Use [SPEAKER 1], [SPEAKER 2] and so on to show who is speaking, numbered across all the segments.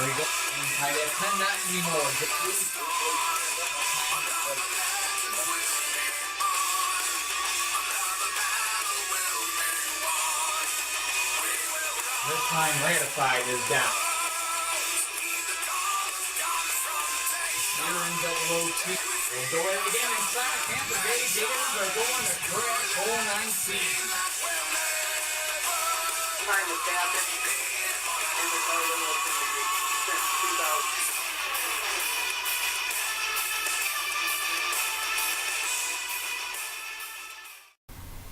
[SPEAKER 1] we go. Tied at 10, not anymore. This time ratified is down. Here in double 02. We'll go ahead again inside Tampa Bay. Gators are going to crash hole 19.
[SPEAKER 2] Time is happening. And the Cardinals since 2000.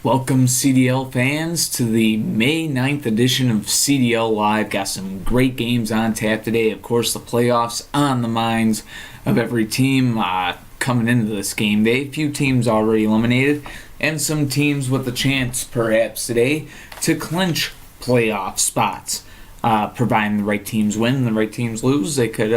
[SPEAKER 3] Welcome CDL fans to the May 9th edition of CDL Live. Got some great games on tap today. Of course, the playoffs on the minds of every team coming into this game day. A few teams already eliminated and some teams with a chance perhaps today to clinch playoff spots. Providing the right teams win and the right teams lose, they could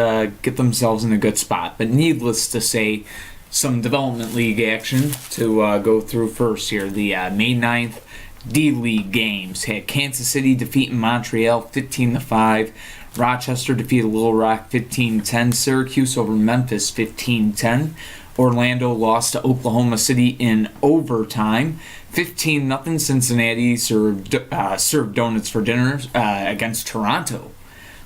[SPEAKER 3] get themselves in a good spot. But needless to say, some development league action to go through first here. The May 9th D-League games had Kansas City defeating Montreal 15-5. Rochester defeated Little Rock 15-10. Syracuse over Memphis 15-10. Orlando lost to Oklahoma City in overtime 15-0. Cincinnati served donuts for dinner against Toronto,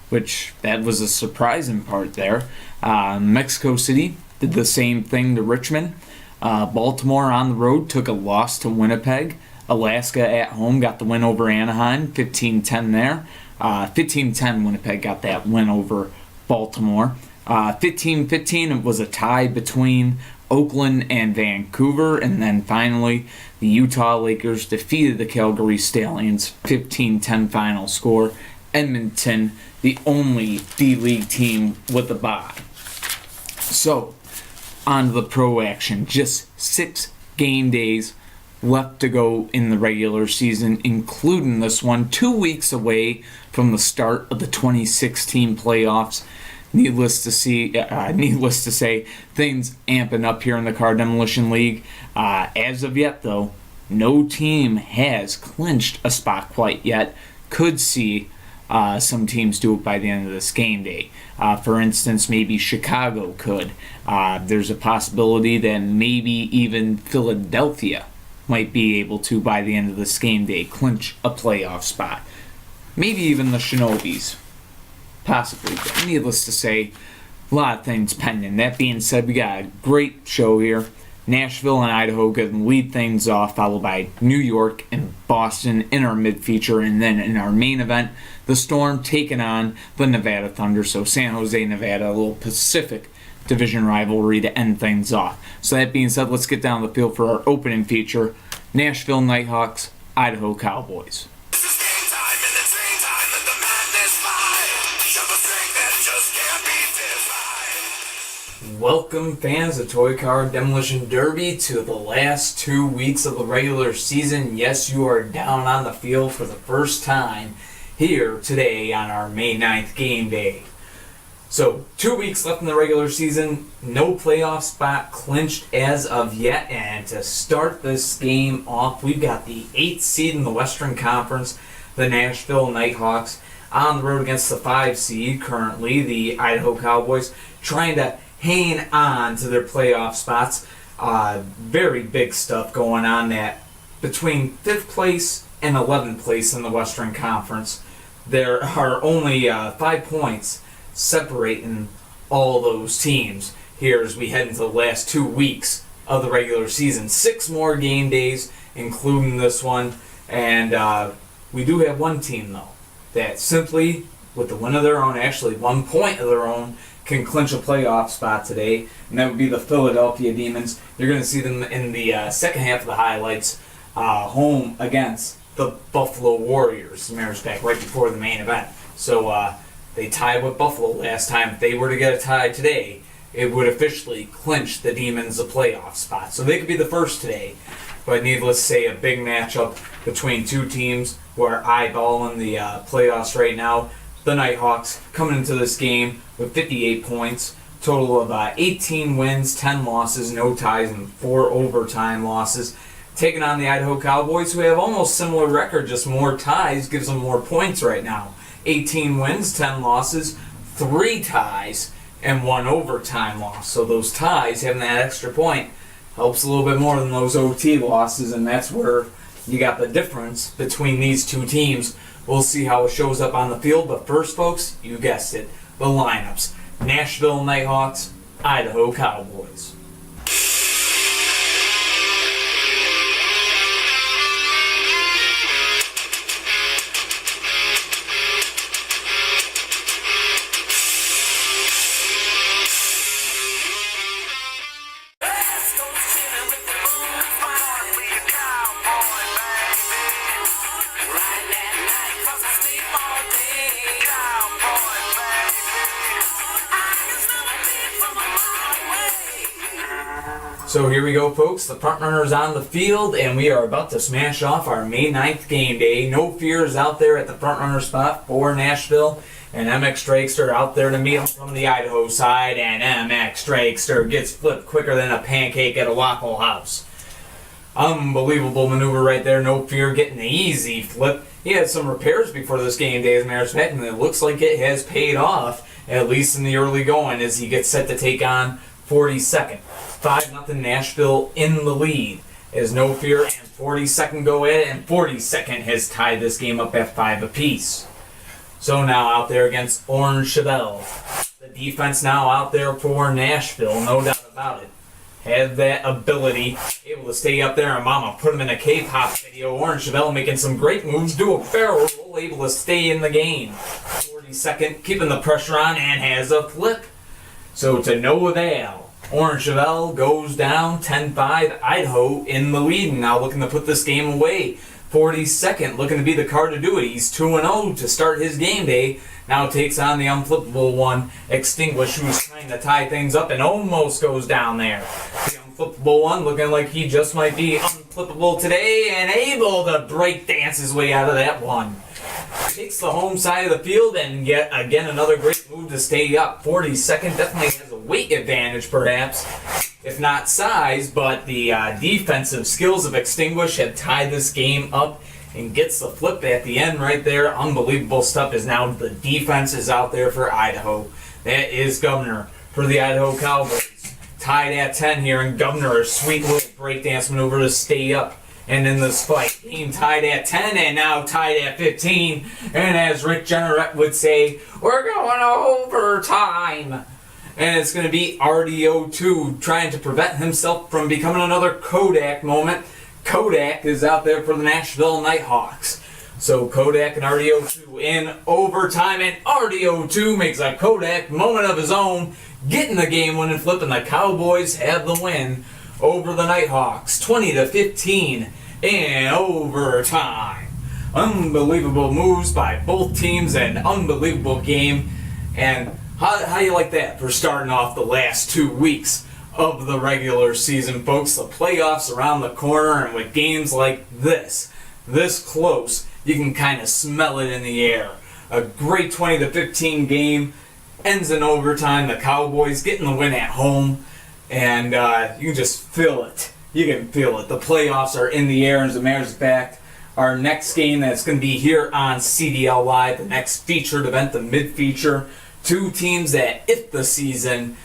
[SPEAKER 3] which that was a surprising part there. Mexico City did the same thing to Richmond. Baltimore on the road took a loss to Winnipeg. Alaska at home got the win over Anaheim, 15-10 there. 15-10 Winnipeg got that win over Baltimore. 15-15 it was a tie between Oakland and Vancouver. And then finally, the Utah Lakers defeated the Calgary Stallions, 15-10 final score. Edmonton, the only D-League team with a bye. So, on to the pro action. Just 6 game days left to go in the regular season, including this one 2 weeks away from the start of the 2016 playoffs. Needless to say, things amping up here in the Car Demolition League. As of yet, though, no team has clinched a spot quite yet. Could see some teams do it by the end of this game day. For instance, maybe Chicago could. There's a possibility that maybe even Philadelphia might be able to, by the end of this game day, clinch a playoff spot. Maybe even the Shinobis. Possibly. But needless to say, a lot of things pending. That being said, we got a great show here. Nashville and Idaho going to lead things off, followed by New York and Boston in our mid-feature. And then in our main event, the Storm taking on the Nevada Thunder. So San Jose, Nevada, a little Pacific Division rivalry to end things off. So that being said, let's get down the field for our opening feature. Nashville Nighthawks, Idaho Cowboys. Welcome, fans of Toy Car Demolition Derby, to the last 2 weeks of the regular season. Yes, you are down on the field for the first time here today on our May 9th game day. So, 2 weeks left in the regular season, no playoff spot clinched as of yet, and to start this game off, we've got the 8th seed in the Western Conference, the Nashville Nighthawks, on the road against the 5 seed, currently the Idaho Cowboys, trying to hang on to their playoff spots. Very big stuff going on that between 5th place and 11th place in the Western Conference. There are only 5 points separating all those teams here as we head into the last 2 weeks of the regular season. 6 more game days, including this one. And we do have one team, though, that simply, with the win of their own, actually 1 point of their own, can clinch a playoff spot today, and that would be the Philadelphia Demons. You're going to see them in the second half of the highlights, home against the Buffalo Warriors. The Mariners back right before the main event. So they tied with Buffalo last time. If they were to get a tie today, it would officially clinch the Demons a playoff spot. So they could be the first today. But needless to say, a big matchup between two teams who are eyeballing the playoffs right now. The Nighthawks coming into this game with 58 points, total of 18 wins, 10 losses, no ties, and 4 overtime losses. Taking on the Idaho Cowboys, who have almost similar record, just more ties gives them more points right now. 18 wins, 10 losses, 3 ties and 1 overtime loss. So those ties, having that extra point, helps a little bit more than those OT losses, and that's where you got the difference between these two teams. We'll see how it shows up on the field, but first, folks, you guessed it, the lineups. Nashville Nighthawks, Idaho Cowboys. So here we go, folks. The front runner's on the field, and we are about to smash off our May 9th game day. No fears out there at the front runner spot for Nashville, and MX Drakester out there to meet him from the Idaho side, and MX Drakester gets flipped quicker than a pancake at a Waffle House. Unbelievable maneuver right there. No fear getting the easy flip. He had some repairs before this game day, as a matter of fact, and it looks like it has paid off, at least in the early going, as he gets set to take on 42nd. 5-0 Nashville in the lead. As No Fear and 42nd go at it, and 42nd has tied this game up at 5 apiece. So now out there against Orange Chevelle. The defense now out there for Nashville, no doubt about it. Had that ability, able to stay up there, and Mama put him in a K-pop video. Orange Chevelle making some great moves, do a barrel roll, able to stay in the game. 42nd keeping the pressure on and has a flip. So to no avail. Orange Chevelle goes down 10-5. Idaho in the lead, and now looking to put this game away. 42nd looking to be the card to do it. He's 2-0 to start his game day. Now takes on the unflippable one, Extinguish, who's trying to tie things up and almost goes down there. The unflippable one looking like he just might be unflippable today and able to break dance his way out of that one. Takes the home side of the field and get again another great move to stay up. 42nd definitely has a weight advantage perhaps, if not size, but the defensive skills of Extinguish have tied this game up and gets the flip at the end right there. Unbelievable stuff as now the defense is out there for Idaho. That is Governor for the Idaho Cowboys. Tied at 10 here, and Governor, a sweet little breakdance maneuver to stay up. And in this fight, game tied at 10 and now tied at 15. And as Rick Jenneret would say, we're going overtime. And it's going to be RDO2 trying to prevent himself from becoming another Kodak moment. Kodak is out there for the Nashville Nighthawks. So Kodak and RDO2 in overtime, and RDO2 makes a Kodak moment of his own, getting the game winning flip, and the Cowboys have the win over the Nighthawks, 20-15 in overtime. Unbelievable moves by both teams, and unbelievable game. And how you like that for starting off the last 2 weeks of the regular season, folks? The playoffs around the corner, and with games like this close, you can kind of smell it in the air. A great 20-15 game ends in overtime. The Cowboys getting the win at home. And you can just feel it. You can feel it. The playoffs are in the air. As a matter of fact, our next game that's going to be here on CDL Live, the next featured event, the mid-feature, 2 teams that if the season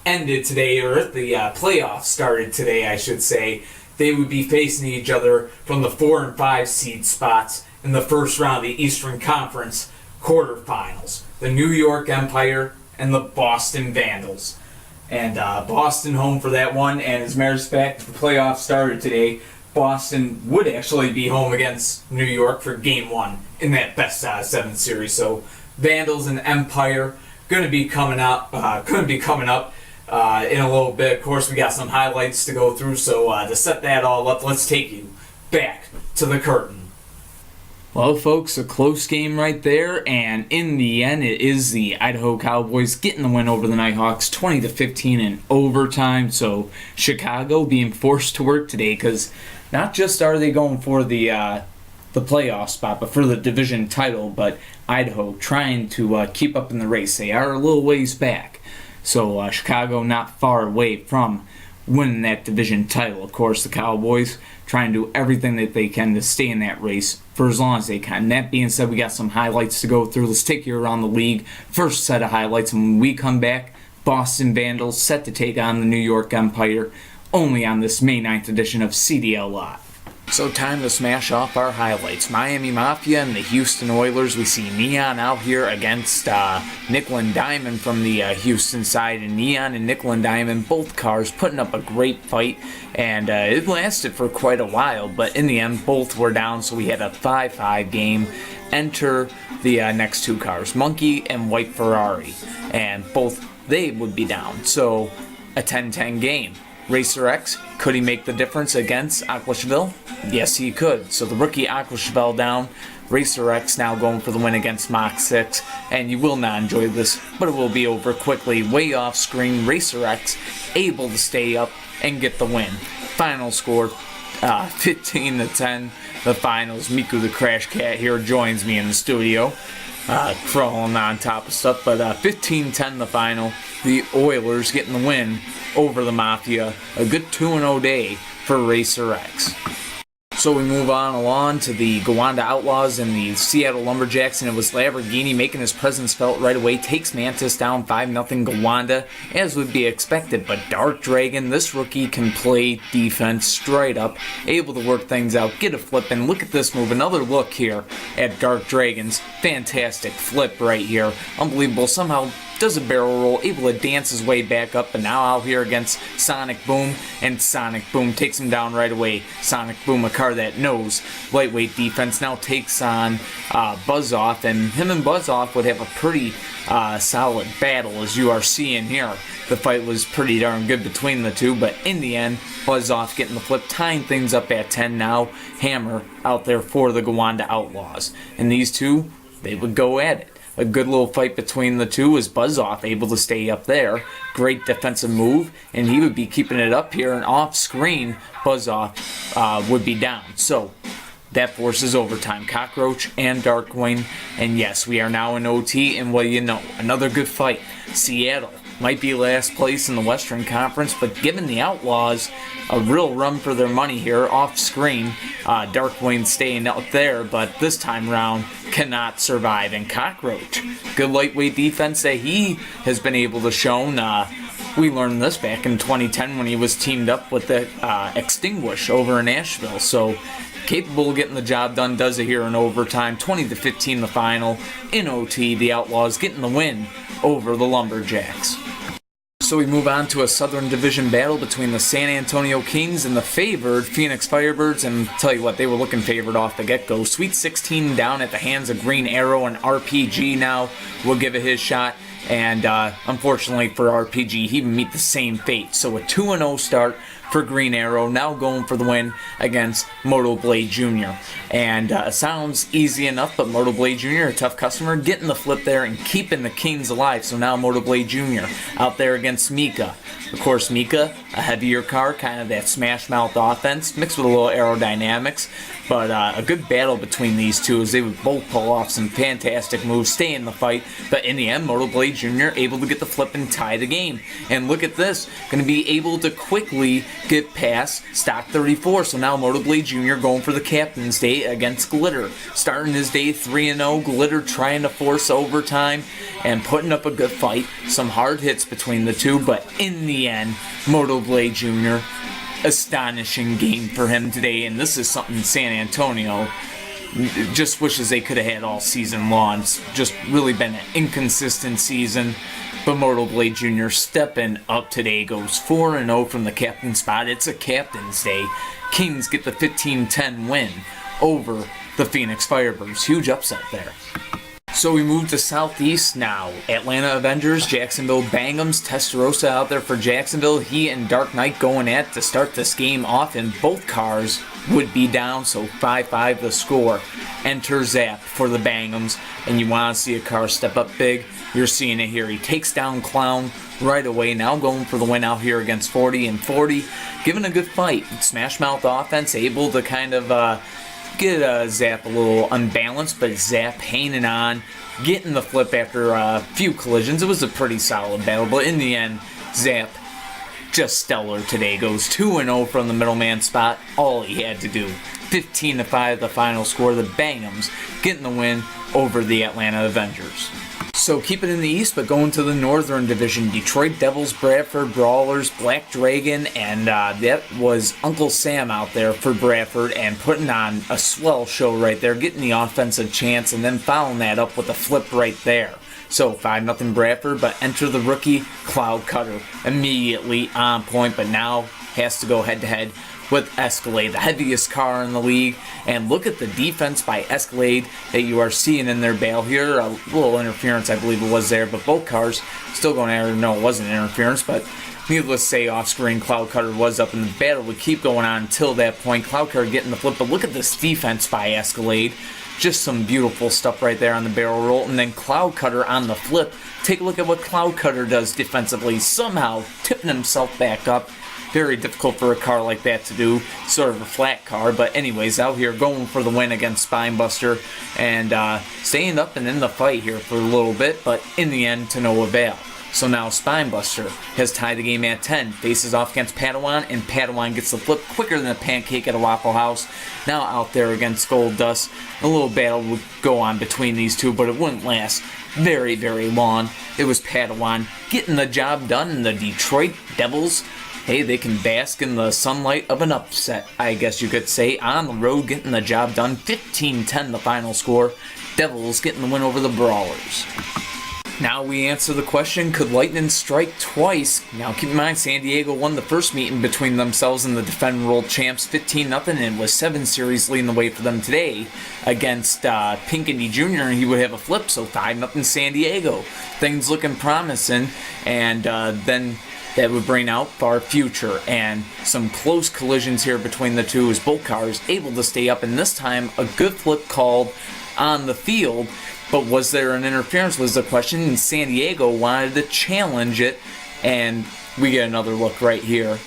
[SPEAKER 3] ended today, or if the playoffs started today, I should say, they would be facing each other from the 4 and 5 seed spots in the first round of the Eastern Conference quarterfinals. The New York Empire and the Boston Vandals. And Boston home for that one. And as a matter of fact, if the playoffs started today, Boston would actually be home against New York for Game 1 in that best out of 7 series. So Vandals and Empire going to be coming up. In a little bit. Of course, we got some highlights to go through. So to set that all up, let's take you back to the curtain. Well, folks, a close game right there, and in the end, it is the Idaho Cowboys getting the win over the Nighthawks, 20-15 in overtime. So Chicago being forced to work today, because not just are they going for the playoff spot, but for the division title. But Idaho trying to keep up in the race. They are a little ways back, so Chicago not far away from winning that division title. Of course, the Cowboys trying to do everything that they can to stay in that race for as long as they can. That being said, we got some highlights to go through. Let's take you around the league. First set of highlights, and when we come back, Boston Vandals set to take on the New York Empire, only on this May 9th edition of CDL Live. So time to smash off our highlights. Miami Mafia and the Houston Oilers. We see Neon out here against Nickel and Diamond from the Houston side. And Neon and Nickel and Diamond, both cars, putting up a great fight. And it lasted for quite a while. But in the end, both were down. So we had a 5-5 game. Enter the next two cars, Monkey and White Ferrari. And both, they would be down. So a 10-10 game. Racer X, could he make the difference against Aquashville? Yes, he could. So the rookie Aquashville down. Racer X now going for the win against Mach 6. And you will not enjoy this, but it will be over quickly. Way off screen, Racer X able to stay up and get the win. Final score, 15-10. The finals. Miku the Crash Cat here joins me in the studio. Crawling on top of stuff, but 15-10 the final. The Oilers getting the win over the Mafia. A good 2-0 day for Racer X. So we move on along to the Gowanda Outlaws and the Seattle Lumberjacks, and it was Lamborghini making his presence felt right away. Takes Mantis down 5-0 Gowanda, as would be expected. But Dark Dragon, this rookie, can play defense straight up, able to work things out, get a flip, and look at this move. Another look here at Dark Dragon's fantastic flip right here. Unbelievable. Somehow does a barrel roll, able to dance his way back up, and now out here against Sonic Boom, and Sonic Boom takes him down right away. Sonic Boom, a car that knows lightweight defense, now takes on Buzz Off, and him and Buzz Off would have a pretty solid battle, as you are seeing here. The fight was pretty darn good between the two, but in the end, Buzz Off getting the flip, tying things up at 10 now. Hammer out there for the Gowanda Outlaws, and these two, they would go at it. A good little fight between the two, as Buzz Off able to stay up there. Great defensive move, and he would be keeping it up here, and off screen, Buzz Off would be down. So that forces overtime. Cockroach and Darkwing, and yes, we are now in OT, and what do you know? Another good fight. Seattle might be last place in the Western Conference, but giving the Outlaws a real run for their money here off screen. Darkwing staying out there, but this time round cannot survive. And Cockroach, good lightweight defense that he has been able to show. We learned this back in 2010 when he was teamed up with the Extinguish over in Nashville. So capable of getting the job done, does it here in overtime. 20-15 the final. In OT, the Outlaws getting the win over the Lumberjacks. So we move on to a Southern Division battle between the San Antonio Kings and the favored Phoenix Firebirds, and tell you what, they were looking favored off the get-go. Sweet 16 down at the hands of Green Arrow, and RPG now will give it his shot, and unfortunately for RPG, he would meet the same fate. So a 2-0 start for Green Arrow, now going for the win against Moto Blade Jr. And sounds easy enough, but Moto Blade Jr., a tough customer, getting the flip there and keeping the Kings alive. So now Moto Blade Jr. out there against Mika. Of course, Mika, a heavier car, kind of that smash mouth offense, mixed with a little aerodynamics. But a good battle between these two, as they would both pull off some fantastic moves, stay in the fight. But in the end, Moto Blade Jr. able to get the flip and tie the game. And look at this, going to be able to quickly get past Stock 34. So now Moto Blade Jr. going for the Captain's Day against Glitter. Starting his day 3-0, Glitter trying to force overtime and putting up a good fight. Some hard hits between the two, but in the end, Moto Blade Jr., astonishing game for him today, and this is something San Antonio just wishes they could have had all season long. It's just really been an inconsistent season, but Moto Blade Jr. stepping up today, goes 4-0 from the captain spot. It's a Captain's Day. Kings get the 15-10 win over the Phoenix Firebirds. Huge upset there. So we move to Southeast now. Atlanta Avengers, Jacksonville Bangums, Testarossa out there for Jacksonville. He and Dark Knight going at to start this game off, and both cars would be down, so 5-5 the score. Enter Zap for the Bangums, and you want to see a car step up big. You're seeing it here. He takes down Clown right away, now going for the win out here against 40, and 40 giving a good fight. Smash mouth offense, able to kind of get Zap a little unbalanced, but Zap hanging on, getting the flip after a few collisions. It was a pretty solid battle, but in the end, Zap just stellar today. Goes 2-0 from the middleman spot. All he had to do. 15-5 the final score. The Bangums getting the win over the Atlanta Avengers. So keep it in the East, but going to the Northern Division. Detroit Devils, Bradford Brawlers, Black Dragon, and that was Uncle Sam out there for Bradford and putting on a swell show right there, getting the offensive chance and then following that up with a flip right there. So 5-0 Bradford, but enter the rookie Cloud Cutter immediately on point, but now has to go head-to-head with Escalade, the heaviest car in the league. And look at the defense by Escalade that you are seeing in their battle here. A little interference, I believe it was there, but both cars still going at it. No, it wasn't interference, but needless to say, off-screen, Cloud Cutter was up, and the battle would keep going on until that point. Cloud Cutter getting the flip, but look at this defense by Escalade. Just some beautiful stuff right there on the barrel roll. And then Cloud Cutter on the flip. Take a look at what Cloud Cutter does defensively. Somehow tipping himself back up. Very difficult for a car like that to do. Sort of a flat car. But anyways, out here going for the win against Spinebuster. And staying up and in the fight here for a little bit. But in the end, to no avail. So now Spinebuster has tied the game at 10. Faces off against Padawan, and Padawan gets the flip quicker than a pancake at a Waffle House. Now out there against Gold Dust. A little battle would go on between these two, but it wouldn't last very, very long. It was Padawan getting the job done, and the Detroit Devils, hey, they can bask in the sunlight of an upset, I guess you could say. On the road, getting the job done. 15-10 the final score. Devils getting the win over the Brawlers. Now we answer the question, could Lightning strike twice? Now keep in mind, San Diego won the first meeting between themselves and the defending world champs 15-0, and it was 7 series leading the way for them today against Pinckney Jr., and he would have a flip, so 5-0 San Diego. Things looking promising, and then that would bring out Far Future, and some close collisions here between the two as both cars able to stay up, and this time a good flip called on the field. But was there an interference was the question, and San Diego wanted to challenge it, and we get another look right here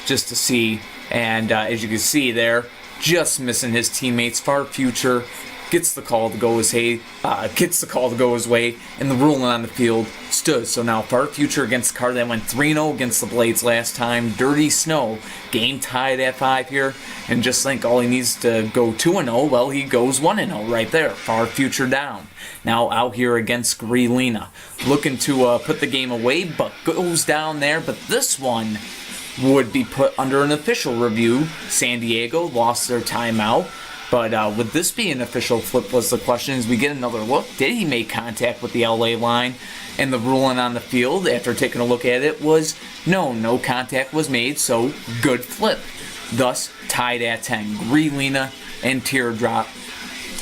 [SPEAKER 3] just to see, and as you can see there, just missing his teammates. Far Future gets the call to go his way, and the ruling on the field stood. So now Far Future against the car that went 3-0 against the Blades last time. Dirty Snow, game tied at 5 here, and just think all he needs to go 2-0, well, he goes 1-0 right there. Far Future down. Now out here against Grelina, looking to put the game away, but goes down there. But this one would be put under an official review. San Diego lost their timeout. But would this be an official flip was the question as we get another look. Did he make contact with the LA line? And the ruling on the field after taking a look at it was no contact was made, so good flip. Thus tied at 10. Grelina and Teardrop.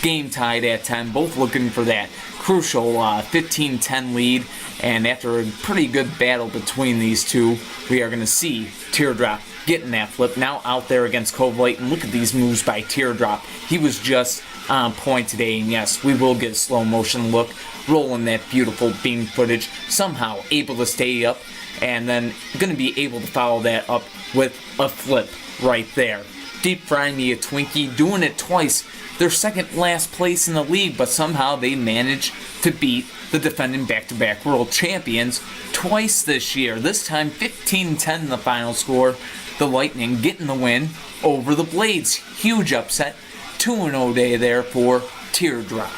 [SPEAKER 3] Game tied at 10, both looking for that crucial 15-10 lead. And after a pretty good battle between these two, we are going to see Teardrop getting that flip. Now out there against Cove Light, and look at these moves by Teardrop. He was just on point today, and yes, we will get a slow motion look, rolling that beautiful beam footage, somehow able to stay up, and then going to be able to follow that up with a flip right there. Deep frying me a Twinkie, doing it twice. They're second last place in the league, but somehow they managed to beat the defending back-to-back world champions twice this year. This time 15-10 the final score. The Lightning getting the win over the Blades. Huge upset. 2-0 day there for Teardrop.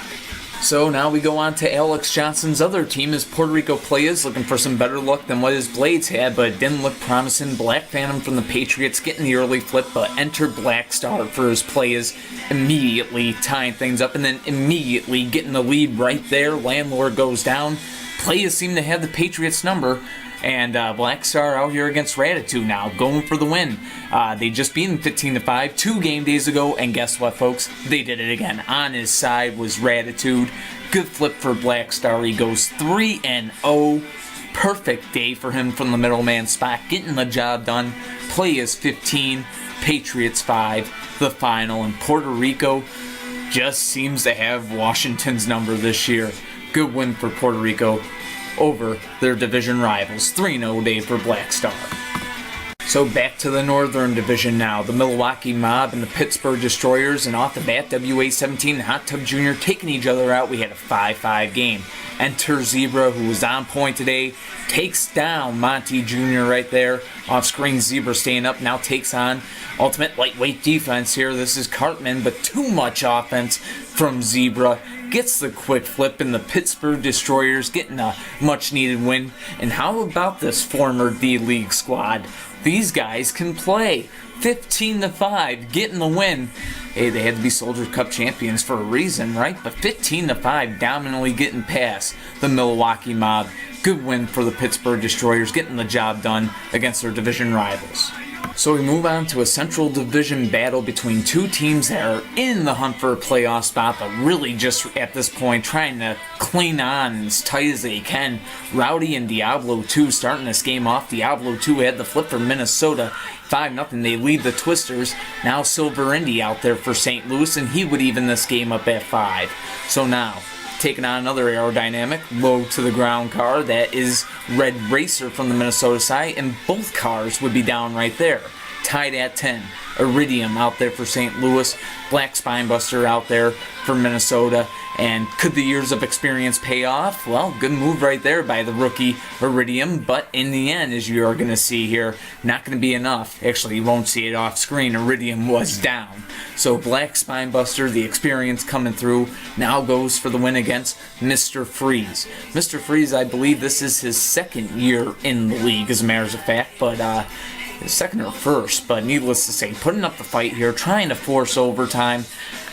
[SPEAKER 3] So now we go on to Alex Johnson's other team as Puerto Rico Players, looking for some better luck than what his Blades had, but it didn't look promising. Black Phantom from the Patriots getting the early flip, but enter Black Star for his Players, immediately tying things up, and then immediately getting the lead right there. Landlord goes down. Players seem to have the Patriots number. And Black Star out here against Ratitude now, going for the win. They just beat him 15-5 2 game days ago, and guess what, folks? They did it again. On his side was Ratitude. Good flip for Black Star. He goes 3-0. Perfect day for him from the middleman spot, getting the job done. Play is 15, Patriots 5, the final. And Puerto Rico just seems to have Washington's number this year. Good win for Puerto Rico over their division rivals. 3-0 day for Black Star. So back to the Northern Division now. The Milwaukee Mob and the Pittsburgh Destroyers, and off the bat, WA-17 and Hot Tub Jr. taking each other out. We had a 5-5 game. Enter Zebra, who was on point today, takes down Monty Jr. right there. Off-screen, Zebra staying up, now takes on ultimate lightweight defense here. This is Cartman, but too much offense from Zebra. Gets the quick flip, and the Pittsburgh Destroyers getting a much-needed win. And how about this former D-League squad? These guys can play. 15-5, getting the win. Hey, they had to be Soldier Cup champions for a reason, right? But 15-5, dominantly getting past the Milwaukee Mob. Good win for the Pittsburgh Destroyers, getting the job done against their division rivals. So we move on to a Central Division battle between two teams that are in the hunt for a playoff spot, but really just at this point trying to cling on as tight as they can. Rowdy and Diablo 2 starting this game off. Diablo 2 had the flip for Minnesota, 5-0. They lead the Twisters. Now Silver Indy out there for St. Louis, and he would even this game up at 5. So now, taking on another aerodynamic, low-to-the-ground car. That is Red Racer from the Minnesota side, and both cars would be down right there. Tied at 10. Iridium out there for St. Louis. Black Spinebuster out there for Minnesota. And could the years of experience pay off? Well, good move right there by the rookie Iridium, but in the end, as you are going to see here, not going to be enough. Actually, you won't see it off screen. Iridium was down. So Black Spinebuster, the experience coming through, now goes for the win against Mr. Freeze. Mr. Freeze, I believe this is his second year in the league, as a matter of fact, but second or first, but needless to say, putting up the fight here, trying to force overtime,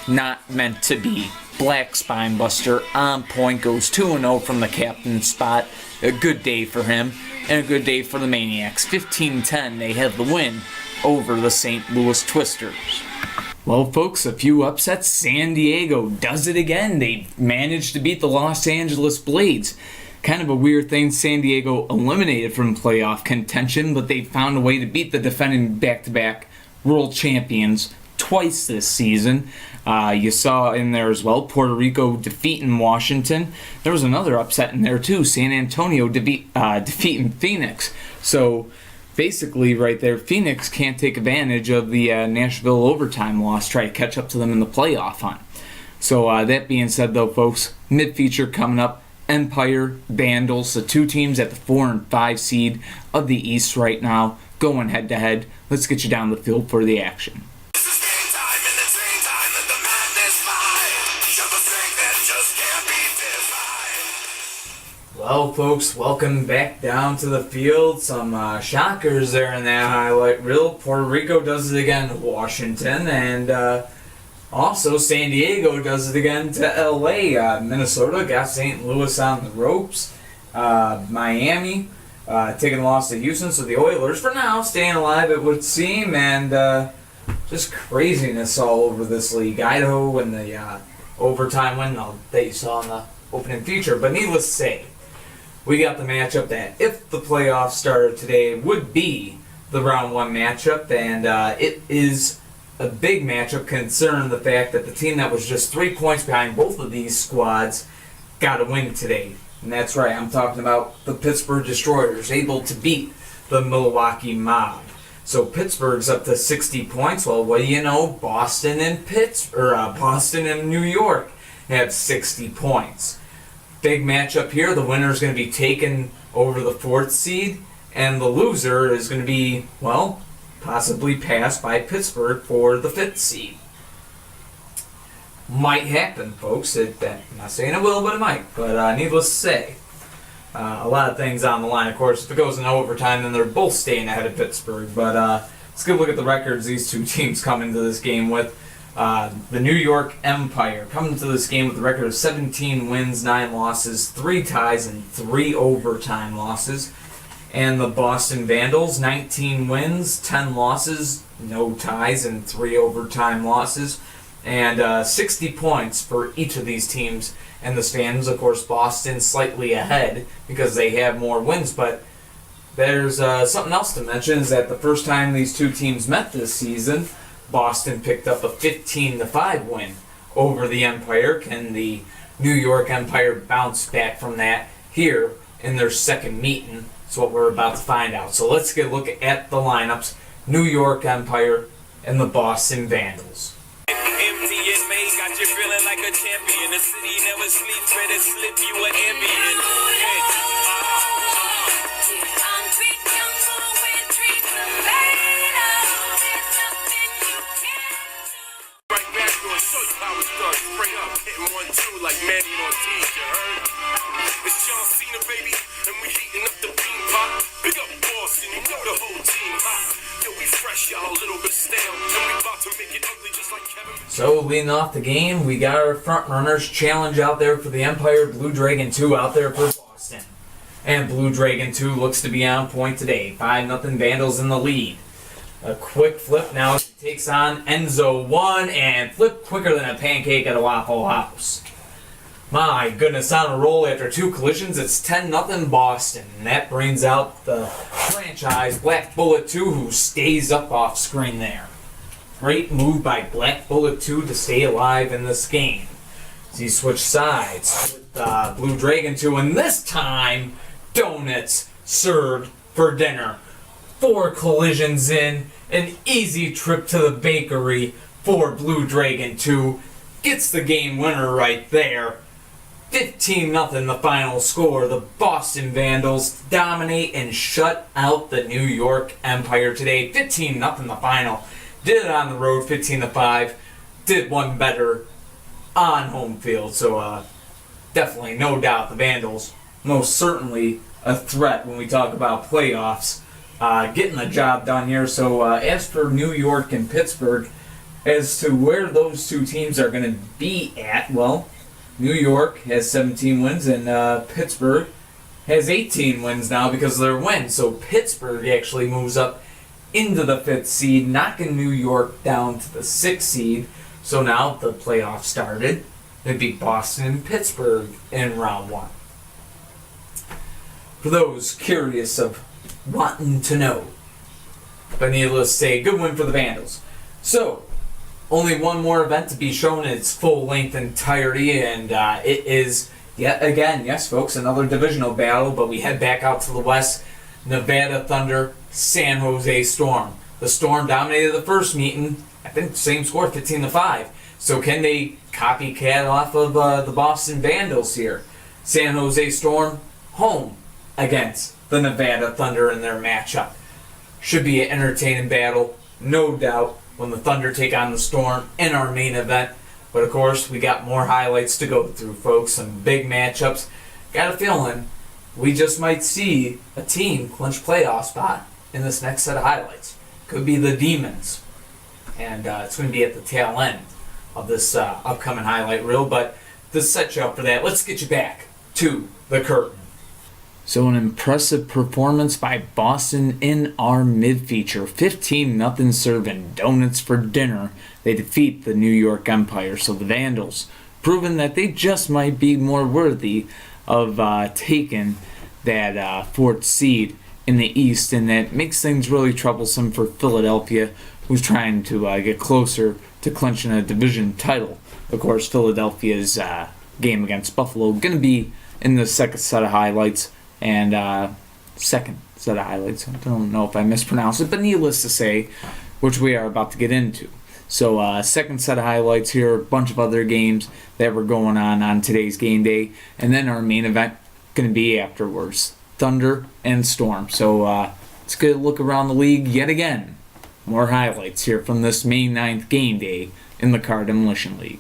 [SPEAKER 3] not meant to be. Black Spinebuster on point, goes 2-0 from the captain's spot. A good day for him, and a good day for the Maniacs. 15-10, they have the win over the St. Louis Twisters. Well, folks, a few upsets. San Diego does it again. They managed to beat the Los Angeles Blades. Kind of a weird thing, San Diego eliminated from playoff contention, but they found a way to beat the defending back-to-back world champions twice this season. You saw in there as well, Puerto Rico defeating Washington. There was another upset in there too, San Antonio defeating Phoenix. So basically right there, Phoenix can't take advantage of the Nashville overtime loss, try to catch up to them in the playoff hunt. So that being said though, folks, mid-feature coming up. Empire, Vandals, the two teams at the 4 and 5 seed of the East right now, going head-to-head. Let's get you down the field for the action. Well, folks, welcome back down to the field. Some shockers there in that highlight reel. Puerto Rico does it again to Washington, and also San Diego does it again to LA. Minnesota got St. Louis on the ropes. Miami taking a loss to Houston, so the Oilers, for now, staying alive, it would seem, and just craziness all over this league. Idaho and the overtime win that you saw in the opening feature. But needless to say, we got the matchup that, if the playoffs started today, would be the round 1 matchup, and it is a big matchup concerning the fact that the team that was just 3 points behind both of these squads got a win today. And that's right, I'm talking about the Pittsburgh Destroyers, able to beat the Milwaukee Mob. So Pittsburgh's up to 60 points. Well, what do you know? Boston and Boston and New York have 60 points. Big matchup here. The winner is going to be taken over the 4th seed, and the loser is going to be, well, possibly passed by Pittsburgh for the 5th seed. Might happen, folks. I'm not saying it will, but it might. But needless to say, a lot of things on the line. Of course, if it goes in overtime, then they're both staying ahead of Pittsburgh. But let's give a look at the records these two teams come into this game with. The New York Empire coming to this game with a record of 17 wins, 9 losses, 3 ties, and 3 overtime losses. And the Boston Vandals, 19 wins, 10 losses, no ties, and 3 overtime losses. And 60 points for each of these teams and the standings. Of course, Boston slightly ahead because they have more wins. But there's something else to mention, is that the first time these two teams met this season, Boston picked up a 15-5 win over the Empire. Can the New York Empire bounce back from that here in their second meeting. That's what we're about to find out. So let's get a look at the lineups. New York Empire and the Boston Vandals.
[SPEAKER 4] Empty and made, got you feeling like a champion. The city never sleeps, better slip you an ambient. Right back to a show you how it starts. Straight up, hitting 1-2 like Manny Ortiz, you heard? It's John Cena, baby, and we heating up the bean pot. Big up Boston, you know the whole team hot. Yo, we fresh, y'all a little bit stale, and we about to make it ugly just like Kevin.
[SPEAKER 3] So leading off the game, we got our front runners challenge out there for the Empire. Blue Dragon 2 out there for Boston. And Blue Dragon 2 looks to be on point today. 5-0 Vandals in the lead. A quick flip now. She takes on Enzo 1 and flip quicker than a pancake at a Waffle House. My goodness, on a roll after 2 collisions. It's 10-0 Boston. And that brings out the franchise Black Bullet 2, who stays up off screen there. Great move by Black Bullet 2 to stay alive in this game. As he switched sides with Blue Dragon 2, and this time, donuts served for dinner. 4 collisions in, an easy trip to the bakery for Blue Dragon 2. Gets the game winner right there. 15-0 the final score. The Boston Vandals dominate and shut out the New York Empire today. 15-0 the final. Did it on the road, 15-5. Did one better on home field. So definitely, no doubt, the Vandals most certainly a threat when we talk about playoffs. Getting the job done here. So as for New York and Pittsburgh, as to where those two teams are going to be at, well, New York has 17 wins and Pittsburgh has 18 wins now because of their wins. So Pittsburgh actually moves up into the 5th seed, knocking New York down to the 6th seed. So now the playoffs started. It'd be Boston and Pittsburgh in round 1. For those curious of wanting to know. But needless to say, good win for the Vandals. So, only one more event to be shown in its full-length entirety, and it is, yet again, yes folks, another divisional battle, but we head back out to the west. Nevada Thunder, San Jose Storm. The Storm dominated the first meeting, I think same score, 15-5. So can they copycat off of the Boston Vandals here? San Jose Storm, home against the Nevada Thunder in their matchup. Should be an entertaining battle, no doubt, when the Thunder take on the Storm in our main event. But of course, we got more highlights to go through, folks. Some big matchups. Got a feeling we just might see a team clinch playoff spot in this next set of highlights. Could be the Demons. And it's going to be at the tail end of this upcoming highlight reel. But to set you up for that, let's get you back to the curtain. So an impressive performance by Boston in our mid-feature. 15-0 serving donuts for dinner. They defeat the New York Empire. So the Vandals, proving that they just might be more worthy of taking that 4th seed in the East. And that makes things really troublesome for Philadelphia, who's trying to get closer to clinching a division title. Of course, Philadelphia's game against Buffalo going to be in the second set of highlights. And second set of highlights. I don't know if I mispronounced it, but needless to say, which we are about to get into. So second set of highlights here, a bunch of other games that were going on today's game day. And then our main event going to be afterwards. Thunder and Storm. So let's get a look around the league yet again. More highlights here from this May 9th game day in the Car Demolition League.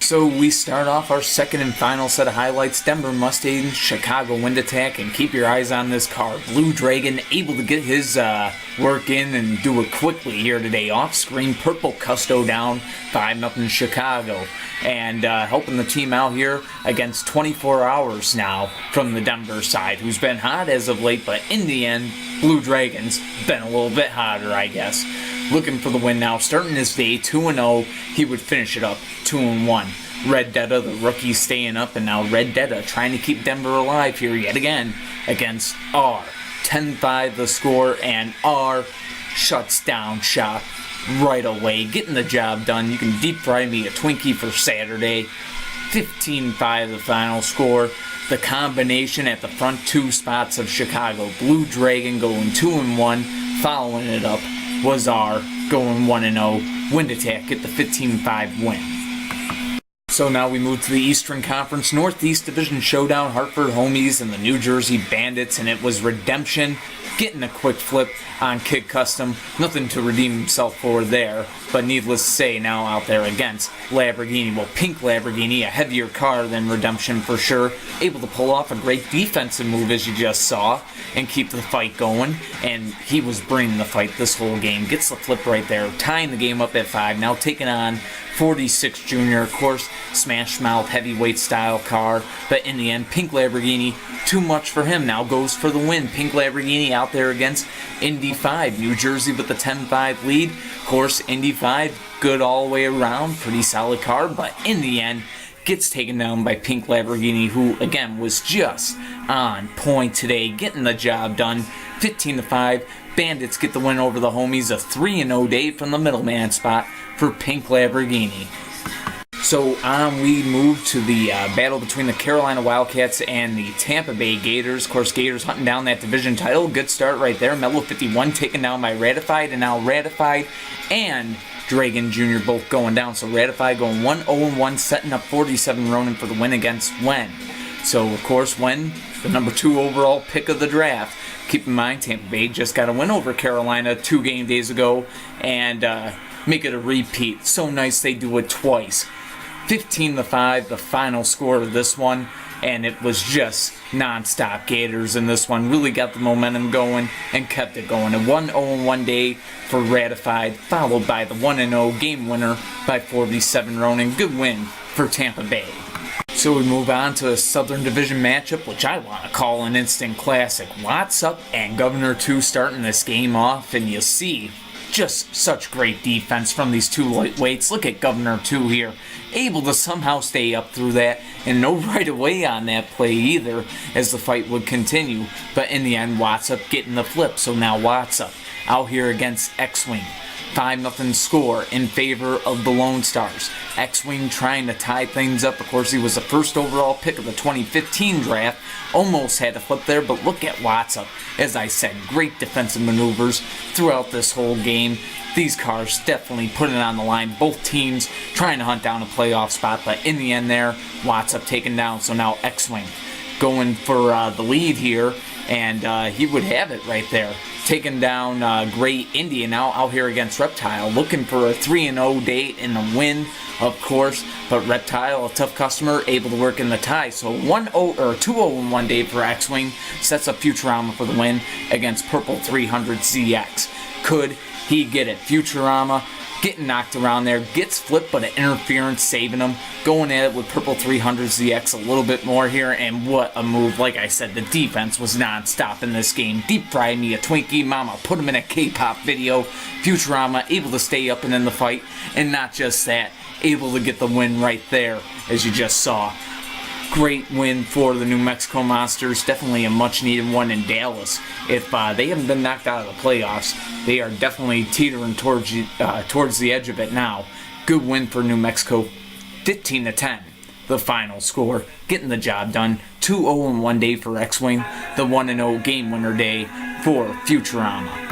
[SPEAKER 3] So we start off our second and final set of highlights. Denver Mustangs, Chicago Wind Attack, and keep your eyes on this car. Blue Dragon able to get his work in and do it quickly here today. Off-screen, Purple Custo down, 5-0 Chicago. And helping the team out here against 24 Hours now from the Denver side, who's been hot as of late, but in the end, Blue Dragon's been a little bit hotter, I guess. Looking for the win now, starting his day 2-0, he would finish it up 2-1. Red Detta, the rookie, staying up, and now Red Detta trying to keep Denver alive here yet again against R. 10-5 the score, and R shuts down shop right away, getting the job done. You can deep fry me a Twinkie for Saturday. 15-5 the final score. the combination at the front two spots of Chicago. Blue Dragon going 2-1. Following it up was our going 1-0 Wind Attack, get the 15-5 win. So now we move to the Eastern Conference Northeast Division Showdown, Hartford Homies and the New Jersey Bandits, and it was Redemption getting a quick flip on Kid Custom. Nothing to redeem himself for there, but needless to say, now out there against Lamborghini. Well, Pink Lamborghini, a heavier car than Redemption for sure, able to pull off a great defensive move as you just saw and keep the fight going, and he was bringing the fight this whole game. Gets the flip right there, tying the game up at 5, now taking on 46 Junior, of course, smash mouth heavyweight style car, but in the end, Pink Lamborghini, too much for him, now goes for the win. Pink Lamborghini out there against Indy 5, New Jersey with the 10-5 lead. Of course, Indy 5, good all the way around, pretty solid car, but in the end, gets taken down by Pink Lamborghini, who again was just on point today, getting the job done, 15-5. Bandits get the win over the Homies, a 3-0 day from the middleman spot for Pink Lamborghini. So on we move to the battle between the Carolina Wildcats and the Tampa Bay Gators. Of course, Gators hunting down that division title. Good start right there. Mellow 51 taken down by Ratified, and now Ratified and Dragon Jr. both going down. So Ratified going 1-0-1, setting up 47 Ronin for the win against Wen. So, of course, Wen, the number 2 overall pick of the draft. Keep in mind, Tampa Bay just got a win over Carolina 2 game days ago, and make it a repeat. So nice they do it twice. 15-5, the final score of this one, and it was just non-stop Gators in this one. Really got the momentum going and kept it going. A 1-0-1 day for Ratified, followed by the 1-0 game winner by 47 Ronin. Good win for Tampa Bay. So we move on to a Southern Division matchup, which I want to call an instant classic. What's Up and Governor 2 starting this game off, and you see just such great defense from these two lightweights. Look at Governor 2 here, able to somehow stay up through that, and no right away on that play either as the fight would continue. But in the end, What's Up getting the flip. So now What's Up out here against X-Wing. 5-0 score in favor of the Lone Stars. X-Wing trying to tie things up. Of course, he was the first overall pick of the 2015 draft. Almost had to flip there, but look at What's Up. As I said, great defensive maneuvers throughout this whole game. These cars definitely put it on the line. Both teams trying to hunt down a playoff spot, but in the end there, What's Up taken down. So now X-Wing going for the lead here, and he would have it right there. Taking down Great Indian now out here against Reptile, looking for a 3-0 day in the win, of course. But Reptile, a tough customer, able to work in the tie. So 2-0-1 day for X-Wing, sets up Futurama for the win against Purple 300 ZX. Could he get it? Futurama getting knocked around there, gets flipped, but an interference saving him. Going at it with Purple 300 ZX a little bit more here, and what a move. Like I said, the defense was non-stop in this game. Deep fried me a Twinkie, mama put him in a K-pop video. Futurama able to stay up and in the fight, and not just that, able to get the win right there, as you just saw. Great win for the New Mexico Monsters. Definitely a much-needed one in Dallas. If they haven't been knocked out of the playoffs, they are definitely teetering towards the edge of it now. Good win for New Mexico, 15-10. The final score, getting the job done. 2-0-1 day for X-Wing. The 1-0 game winner day for Futurama.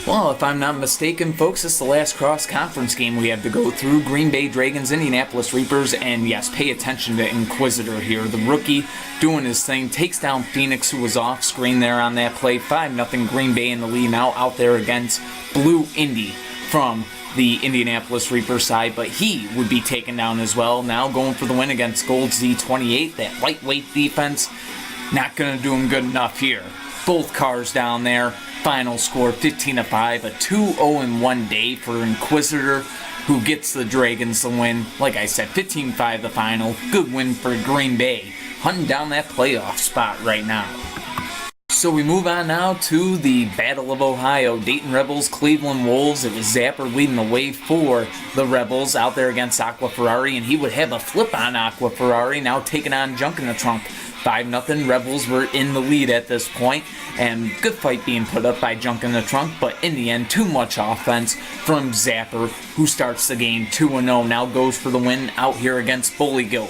[SPEAKER 3] Well, if I'm not mistaken, folks, it's the last cross-conference game we have to go through. Green Bay Dragons, Indianapolis Reapers, and yes, pay attention to Inquisitor here. The rookie doing his thing, takes down Phoenix, who was off screen there on that play. 5-0 Green Bay in the lead now out there against Blue Indy from the Indianapolis Reaper side, but he would be taken down as well. Now going for the win against Gold Z28, that lightweight defense, not going to do him good enough here. Both cars down there. Final score 15-5, a 2-0-1 day for Inquisitor, who gets the Dragons the win. Like I said, 15-5 the final. Good win for Green Bay, hunting down that playoff spot right now. So we move on now to the Battle of Ohio. Dayton Rebels, Cleveland Wolves. It was Zapper leading the way for the Rebels out there against Aqua Ferrari, and he would have a flip on Aqua Ferrari, now taking on Junk in the Trunk. 5-0 Rebels were in the lead at this point, and good fight being put up by Junk in the Trunk, but in the end, too much offense from Zapper, who starts the game 2-0, now goes for the win out here against Bully Goat.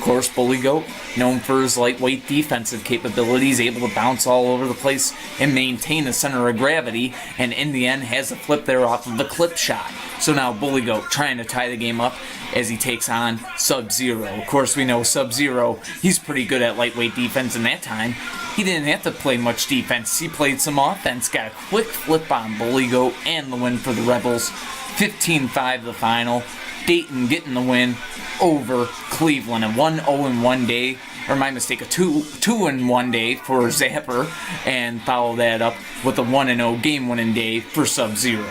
[SPEAKER 3] Of course, Bully Goat, known for his lightweight defensive capabilities, able to bounce all over the place and maintain the center of gravity, and in the end has a flip there off of the clip shot. So now Bully Goat trying to tie the game up as he takes on Sub-Zero. Of course, we know Sub-Zero, he's pretty good at lightweight defense, and that time he didn't have to play much defense. He played some offense, got a quick flip on Bully Goat, and the win for the Rebels. 15-5 the final. Dayton getting the win over Cleveland. A 1-0-1 day, or my mistake, a 2-1 day for Zapper, and follow that up with a 1-0 game-winning day for Sub-Zero.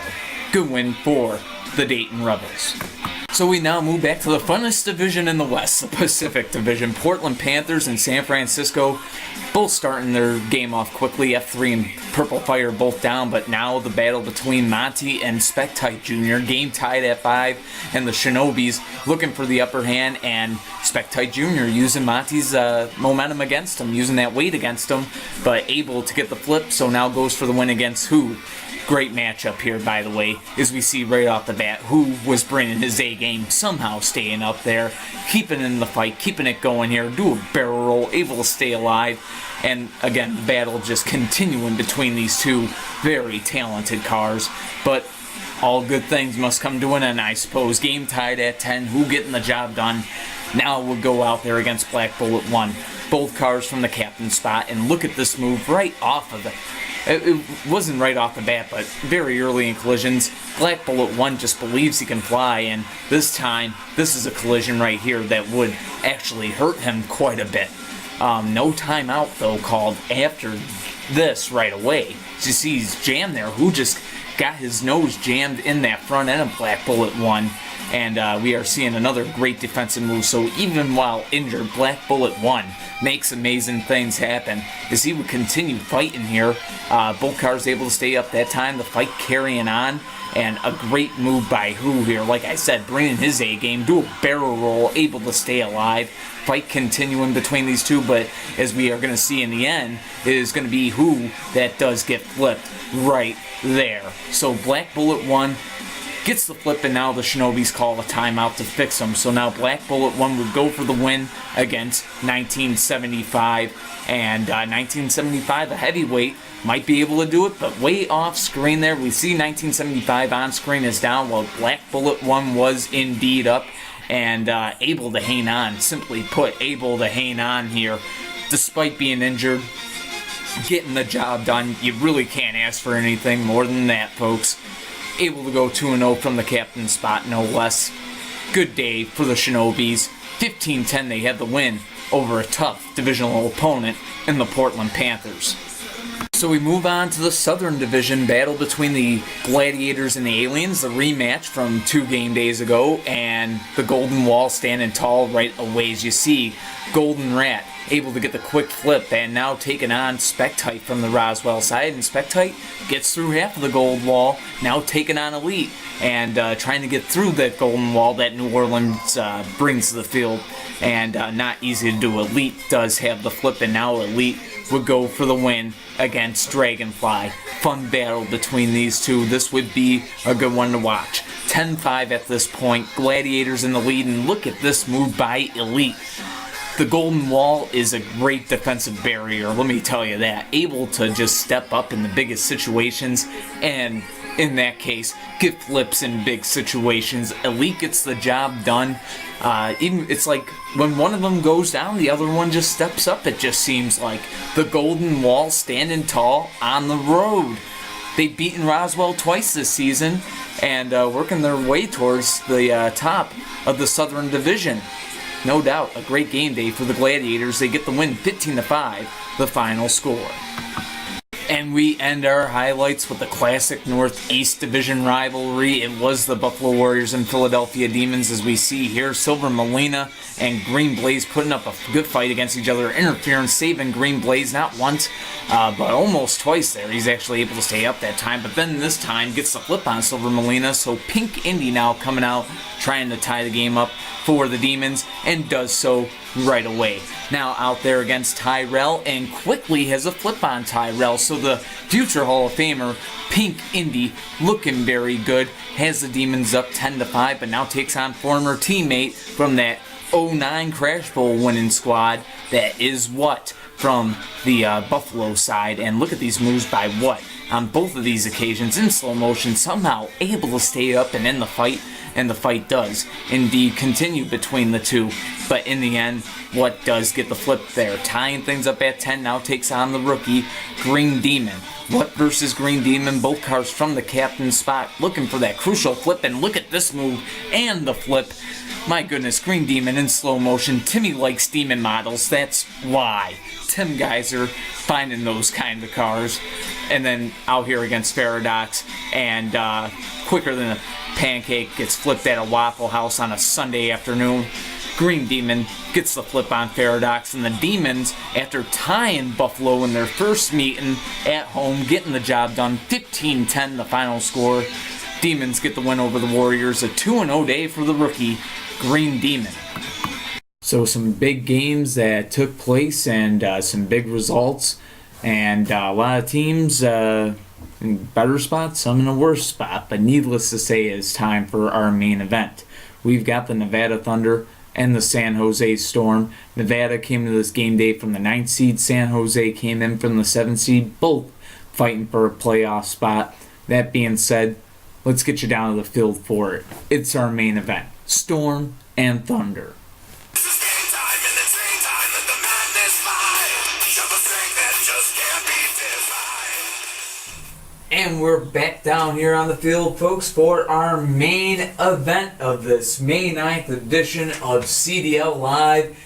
[SPEAKER 3] Good win for the Dayton Rebels. So we now move back to the funnest division in the West, the Pacific Division. Portland Panthers and San Francisco both starting their game off quickly. F3 and Purple Fire both down, but now the battle between Monty and Spectite Jr. Game tied at 5, and the Shinobis looking for the upper hand, and Spectite Jr. using Monty's momentum against him, using that weight against him, but able to get the flip, so now goes for the win against who? Great matchup here, by the way, as we see right off the bat who was bringing his A game, somehow staying up there, keeping in the fight, keeping it going here, do a barrel roll, able to stay alive, and again, the battle just continuing between these two very talented cars, but all good things must come to an end, I suppose. Game tied at 10, who getting the job done? Now we'll go out there against Black Bullet 1. Both cars from the captain's spot, and look at this move right off of it wasn't right off the bat, but very early in collisions. Black Bullet 1 just believes he can fly, and this time, this is a collision right here that would actually hurt him quite a bit. No timeout, though, called after this right away. As you see, he's jammed there. Who just got his nose jammed in that front end of Black Bullet 1. And we are seeing another great defensive move. So even while injured, Black Bullet 1 makes amazing things happen as he would continue fighting here. Both cars able to stay up that time, the fight carrying on, and a great move by Who here. Like I said, bringing his A game, do a barrel roll, able to stay alive. Fight continuing between these two, but as we are going to see in the end, it is going to be Who that does get flipped right there. So Black Bullet 1 gets the flip, and now the Shinobis call a timeout to fix them. So now Black Bullet 1 would go for the win against 1975. And 1975, a heavyweight, might be able to do it, but way off screen there. We see 1975 on screen is down, while Black Bullet 1 was indeed up and able to hang on. Simply put, able to hang on here despite being injured. Getting the job done. You really can't ask for anything more than that, folks. Able to go 2-0 from the captain's spot, no less. Good day for the Shinobis. 15-10, they had the win over a tough divisional opponent in the Portland Panthers. So we move on to the Southern Division battle between the Gladiators and the Aliens, the rematch from 2 game days ago, and the Golden Wall standing tall right away. As you see, Golden Rat able to get the quick flip and now taking on Spectite from the Roswell side, and Spectite gets through half of the Gold Wall, now taking on Elite and trying to get through that Golden Wall that New Orleans brings to the field, and not easy to do. Elite does have the flip, and now Elite would go for the win against Dragonfly. Fun battle between these two. This would be a good one to watch. 10-5 at this point. Gladiators in the lead, and look at this move by Elite. The Golden Wall is a great defensive barrier, let me tell you that. Able to just step up in the biggest situations, and in that case, get flips in big situations. Elite gets the job done. Even it's like when one of them goes down, the other one just steps up, it just seems like. The Golden Wall standing tall on the road. They've beaten Roswell twice this season and working their way towards the top of the Southern Division. No doubt, a great game day for the Gladiators. They get the win 15-5, the final score. And we end our highlights with the classic Northeast Division rivalry. It was the Buffalo Warriors and Philadelphia Demons, as we see here. Silver Molina and Green Blaze putting up a good fight against each other. Interference saving Green Blaze not once, but almost twice there. He's actually able to stay up that time, but then this time gets the flip on Silver Molina. So Pink Indy now coming out, trying to tie the game up for the Demons, and does so right away. Now out there against Tyrell, and quickly has a flip on Tyrell. So the future Hall of Famer, Pink Indy, looking very good, has the Demons up 10-5, but now takes on former teammate from that '09 Crash Bowl winning squad that is what from the Buffalo side. And look at these moves by what on both of these occasions in slow motion, somehow able to stay up and in the fight, and the fight does indeed continue between the two. But in the end, what does get the flip there? Tying things up at 10 now takes on the rookie Green Demon. What versus Green Demon? Both cars from the captain's spot looking for that crucial flip, and look at this move and the flip. My goodness, Green Demon in slow motion. Timmy likes demon models, that's why. Tim Geyser finding those kind of cars. And then out here against Paradox, and quicker than a pancake gets flipped at a Waffle House on a Sunday afternoon. Green Demon gets the flip on Paradox, and the Demons, after tying Buffalo in their first meeting at home, getting the job done, 15-10 the final score. Demons get the win over the Warriors, a 2-0 day for the rookie Green Demon. So some big games that took place and some big results, and a lot of teams in better spots, some in a worse spot, but needless to say, it's time for our main event. We've got the Nevada Thunder and the San Jose Storm. Nevada came to this game day from the 9th seed. San Jose came in from the 7th seed, both fighting for a playoff spot. That being said, let's get you down to the field for it. It's our main event, Storm and Thunder. And we're back down here on the field, folks, for our main event of this May 9th edition of CDL Live,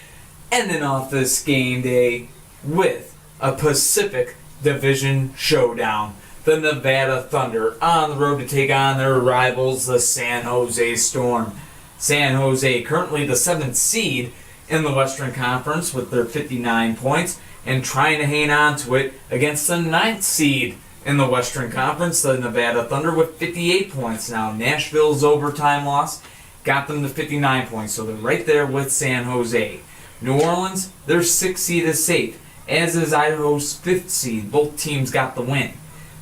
[SPEAKER 3] ending off this game day with a Pacific Division showdown. The Nevada Thunder on the road to take on their rivals, the San Jose Storm. San Jose currently the 7th seed in the Western Conference with their 59 points, and trying to hang on to it against the 9th seed in the Western Conference, the Nevada Thunder, with 58 points now. Nashville's overtime loss got them to 59 points, so they're right there with San Jose. New Orleans, their 6th seed is safe, as is Idaho's 5th seed. Both teams got the win.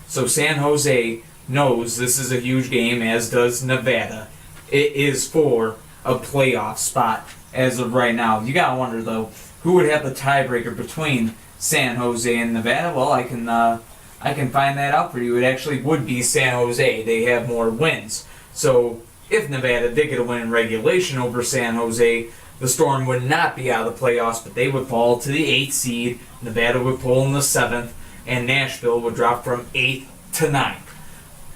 [SPEAKER 3] So San Jose knows this is a huge game, as does Nevada. It is for a playoff spot as of right now. You gotta wonder, though, who would have the tiebreaker between San Jose and Nevada? Well, I can find that out for you. It actually would be San Jose. They have more wins. So if Nevada did get a win in regulation over San Jose, the Storm would not be out of the playoffs, but they would fall to the 8th seed. Nevada would pull in the 7th, and Nashville would drop from 8th to 9th.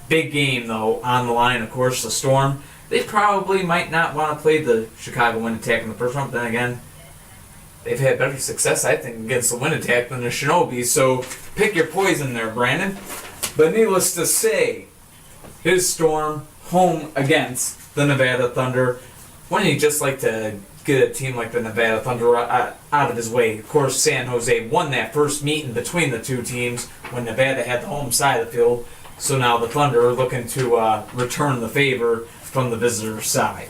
[SPEAKER 3] Big game, though, on the line. Of course, the Storm, they probably might not want to play the Chicago Wind Attack in the first round, but then again, they've had better success, I think, against the Wind Attack than the Shinobi, so pick your poison there, Brandon. But needless to say, his Storm home against the Nevada Thunder. Wouldn't you just like to get a team like the Nevada Thunder out of his way? Of course, San Jose won that first meeting between the two teams when Nevada had the home side of the field, so now the Thunder are looking to return the favor from the visitor side.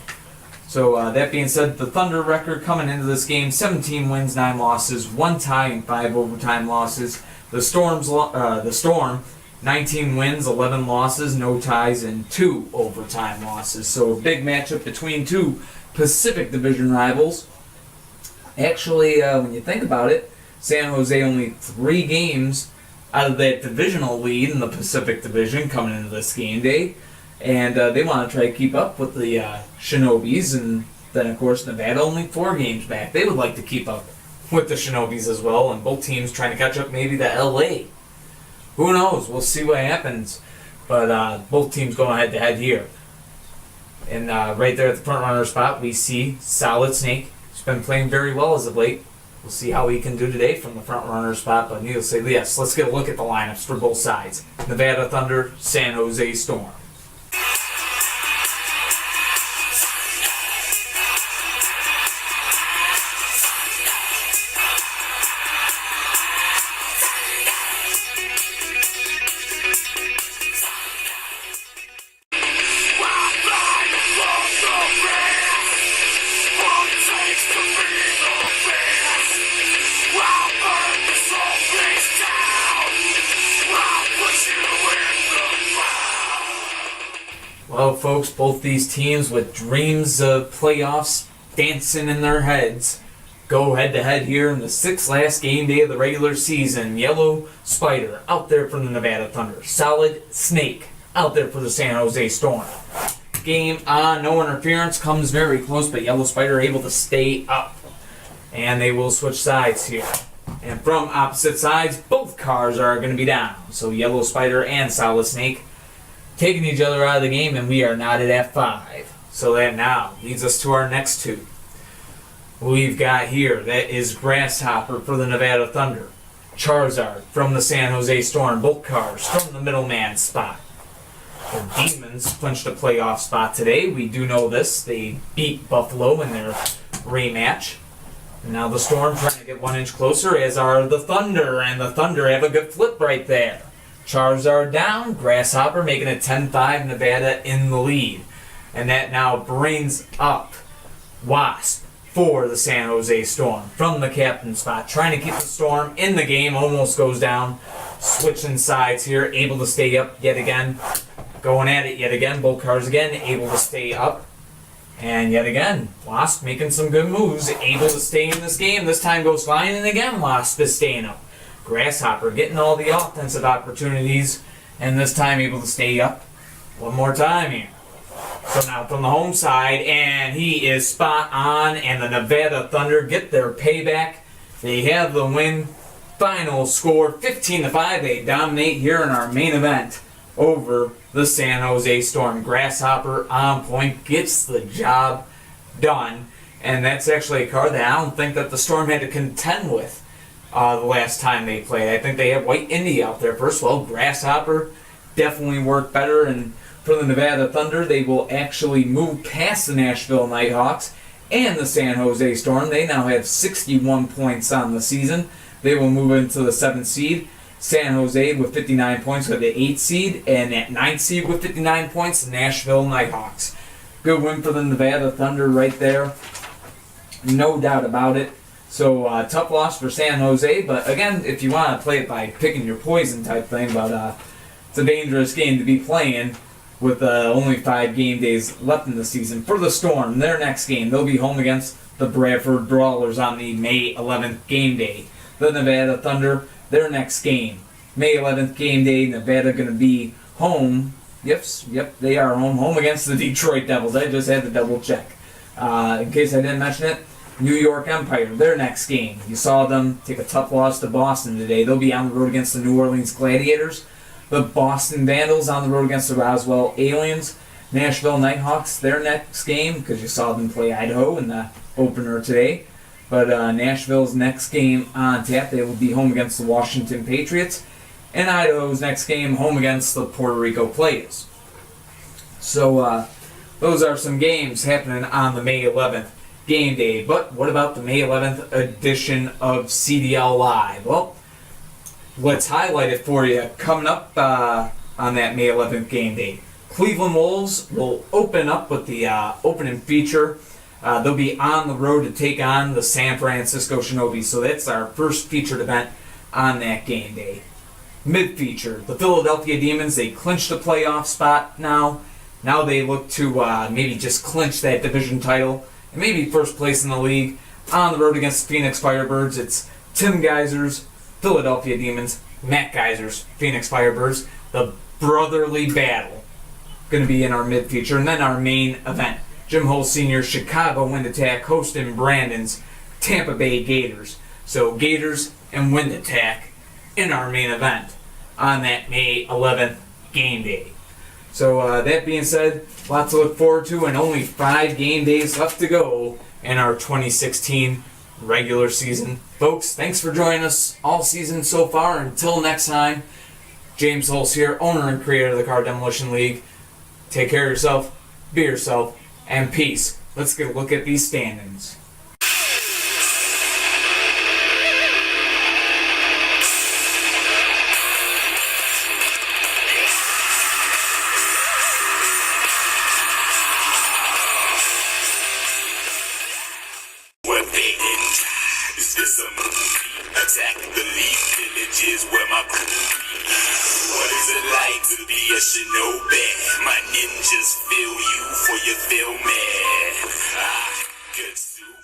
[SPEAKER 3] So that being said, the Thunder record coming into this game, 17 wins, 9 losses, 1 tie and 5 overtime losses. The Storm, 19 wins, 11 losses, no ties, and 2 overtime losses. So a big matchup between two Pacific Division rivals. Actually, when you think about it, San Jose only 3 games out of that divisional lead in the Pacific Division coming into this game day. And they want to try to keep up with the Shinobis, and then, of course, Nevada only 4 games back. They would like to keep up with the Shinobis as well, and both teams trying to catch up maybe to LA. Who knows? We'll see what happens. But both teams going head-to-head here. And right there at the front runner spot, we see Solid Snake. He's been playing very well as of late. We'll see how he can do today from the front runner spot. But needless to say, yes, let's get a look at the lineups for both sides. Nevada Thunder, San Jose Storm. Well, folks, both these teams with dreams of playoffs dancing in their heads go head-to-head here in the 6th last game day of the regular season. Yellow Spider out there for the Nevada Thunder. Solid Snake out there for the San Jose Storm. Game on, no interference, comes very close, but Yellow Spider able to stay up. And they will switch sides here. And from opposite sides, both cars are going to be down. So Yellow Spider and Solid Snake taking each other out of the game, and we are knotted at 5. So that now leads us to our next two. We've got here, that is Grasshopper for the Nevada Thunder. Charizard from the San Jose Storm. Both cars from the middleman spot. The Demons clinched a playoff spot today. We do know this. They beat Buffalo in their rematch. And now the Storm trying to get 1 inch closer, as are the Thunder. And the Thunder have a good flip right there. Charizard down. Grasshopper making it 10-5. Nevada in the lead. And that now brings up Wasp for the San Jose Storm from the captain spot, trying to keep the Storm in the game. Almost goes down. Switching sides here, able to stay up yet again. Going at it yet again. Both cars again able to stay up. And yet again, Wasp making some good moves, able to stay in this game. This time goes fine, and again Wasp is staying up. Grasshopper getting all the offensive opportunities, and this time able to stay up one more time here. So now from the home side, and he is spot on, and the Nevada Thunder get their payback. They have the win. Final score 15-5. They dominate here in our main event over the San Jose Storm. Grasshopper on point, gets the job done, and that's actually a card that I don't think that the Storm had to contend with the last time they played. I think they have White Indy out there. First of all, Grasshopper definitely worked better, and for the Nevada Thunder, they will actually move past the Nashville Nighthawks and the San Jose Storm. They now have 61 points on the season. They will move into the 7th seed. San Jose with 59 points with the 8th seed, and at 9th seed with 59 points, the Nashville Nighthawks. Good win for the Nevada Thunder right there. No doubt about it. So, tough loss for San Jose, but again, if you want to play it by picking your poison type thing, but it's a dangerous game to be playing with only 5 game days left in the season. For the Storm, their next game, they'll be home against the Bradford Brawlers on the May 11th game day. The Nevada Thunder, their next game, May 11th game day, Nevada going to be home. Yep, they are home against the Detroit Devils. I just had to double check. In case I didn't mention it, New York Empire, their next game. You saw them take a tough loss to Boston today. They'll be on the road against the New Orleans Gladiators. The Boston Vandals on the road against the Roswell Aliens. Nashville Nighthawks, their next game, because you saw them play Idaho in the opener today. But Nashville's next game on tap, they will be home against the Washington Patriots. And Idaho's next game, home against the Puerto Rico Players. So those are some games happening on the May 11th game day. But what about the May 11th edition of CDL Live? Well, let's highlight it for you. Coming up on that May 11th game day, Cleveland Wolves will open up with the opening feature. They'll be on the road to take on the San Francisco Shinobi. So that's our first featured event on that game day. Mid-feature, the Philadelphia Demons, they clinched the playoff spot now. Now they look to maybe just clinch that division title and maybe first place in the league. On the road against the Phoenix Firebirds, it's Tim Geiser's Philadelphia Demons, Matt Geiser's Phoenix Firebirds. The brotherly battle going to be in our mid-feature. And then our main event, Jim Hull Sr.'s Chicago Wind Attack hosting Brandon's Tampa Bay Gators. So Gators and Wind Attack in our main event on that May 11th game day. So that being said, lots to look forward to, and only 5 game days left to go in our 2016 regular season. Folks, thanks for joining us all season so far. Until next time, James Hulse here, owner and creator of the Car Demolition League. Take care of yourself, be yourself, and peace. Let's get a look at these standings.
[SPEAKER 4] Is this a movie? Attack the Leaf Villages where my crew be. What is it like to be a shinobi? My ninjas feel you for your filming. get sued.